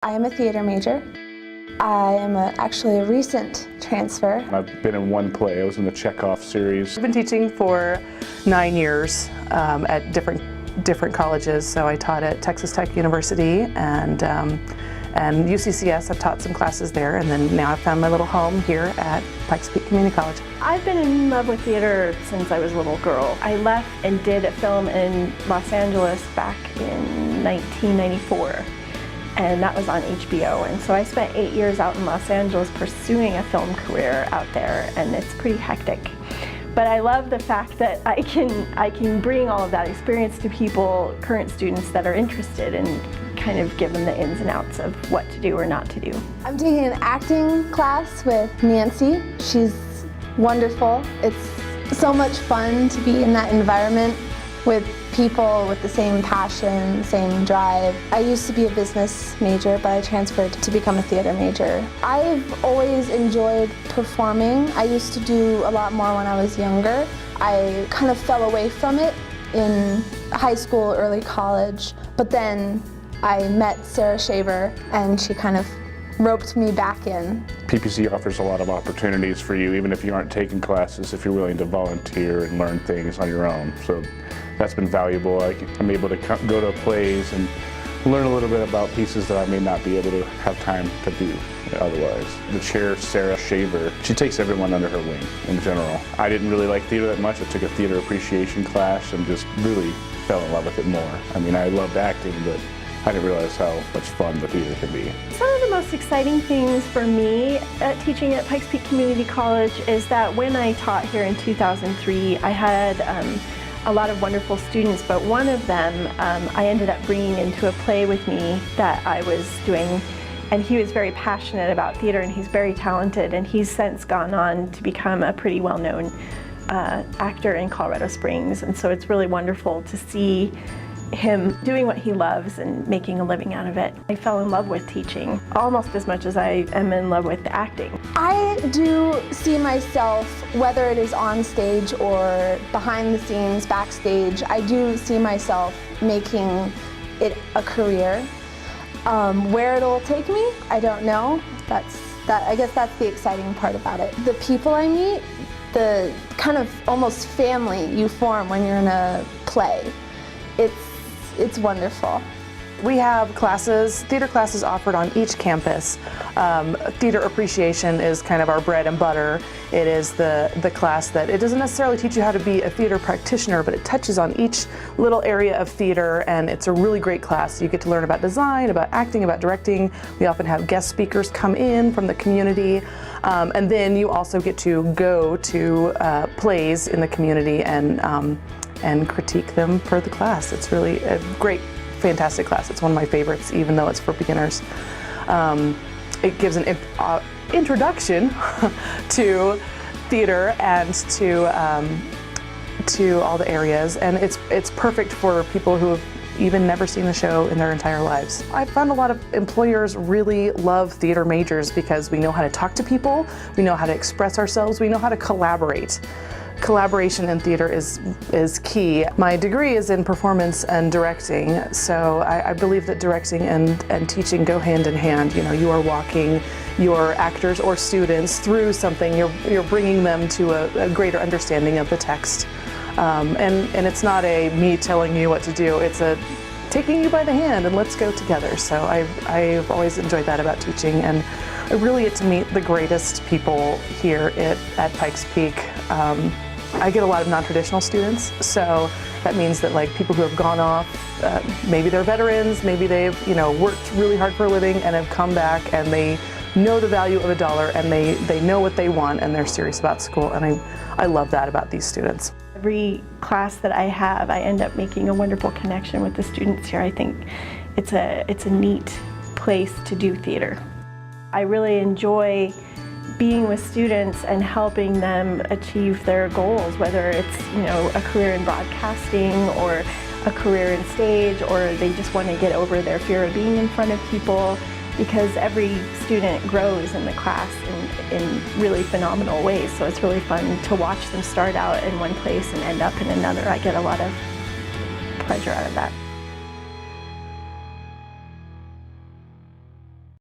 I am a theater major. I am actually a recent transfer. I've been in one play. I was in the Chekhov series. I've been teaching for 9 years at different colleges. So I taught at Texas Tech University and UCCS. I've taught some classes there, and then now I've found my little home here at Pikes Peak Community College. I've been in love with theater since I was a little girl. I left and did a film in Los Angeles back in 1994. And that was on HBO. And so I spent 8 years out in Los Angeles pursuing a film career out there, and it's pretty hectic. But I love the fact that I can bring all of that experience to people, current students that are interested, and kind of give them the ins and outs of what to do or not to do. I'm taking an acting class with Nancy. She's wonderful. It's so much fun to be in that environment with people with the same passion, same drive. I used to be a business major, but I transferred to become a theater major. I've always enjoyed performing. I used to do a lot more when I was younger. I kind of fell away from it in high school, early college, but then I met Sarah Shaver and she kind of roped me back in. PPC offers a lot of opportunities for you, even if you aren't taking classes, if you're willing to volunteer and learn things on your own. So that's been valuable. I'm able to go to plays and learn a little bit about pieces that I may not be able to have time to do otherwise. The chair, Sarah Shaver, she takes everyone under her wing in general. I didn't really like theater that much. I took a theater appreciation class and just really fell in love with it more. I mean, I loved acting, but I didn't realize how much fun the theater can be. Some of the most exciting things for me at teaching at Pikes Peak Community College is that when I taught here in 2003, I had a lot of wonderful students, but one of them I ended up bringing into a play with me that I was doing, and he was very passionate about theater and he's very talented, and he's since gone on to become a pretty well-known actor in Colorado Springs, and so it's really wonderful to see him doing what he loves and making a living out of it. I fell in love with teaching almost as much as I am in love with acting. I do see myself, whether it is on stage or behind the scenes, backstage, I do see myself making it a career. Where it'll take me, I don't know. I guess that's the exciting part about it. The people I meet, the kind of almost family you form when you're in a play, it's wonderful. We have classes, theater classes offered on each campus. Theater appreciation is kind of our bread and butter. It is the class that it doesn't necessarily teach you how to be a theater practitioner, but it touches on each little area of theater, and it's a really great class. You get to learn about design, about acting, about directing. We often have guest speakers come in from the community, and then you also get to go to plays in the community and critique them for the class. It's really a great, fantastic class. It's one of my favorites, even though it's for beginners. It gives an introduction to theater and to all the areas, and it's perfect for people who have even never seen the show in their entire lives. I found a lot of employers really love theater majors because we know how to talk to people, we know how to express ourselves, we know how to collaborate. Collaboration in theater is key. My degree is in performance and directing, so I believe that directing and teaching go hand in hand. You know, you are walking your actors or students through something. You're bringing them to a greater understanding of the text, and it's not a me telling you what to do. It's a taking you by the hand and let's go together. So I've always enjoyed that about teaching, and I really get to meet the greatest people here at Pikes Peak. I get a lot of non-traditional students, so that means that like people who have gone off, maybe they're veterans, maybe they've worked really hard for a living and have come back and they know the value of a dollar and they know what they want and they're serious about school, and I love that about these students. Every class that I have, I end up making a wonderful connection with the students here. I think it's a neat place to do theater. I really enjoy being with students and helping them achieve their goals, whether it's a career in broadcasting or a career in stage, or they just want to get over their fear of being in front of people, because every student grows in the class in really phenomenal ways. So it's really fun to watch them start out in one place and end up in another. I get a lot of pleasure out of that.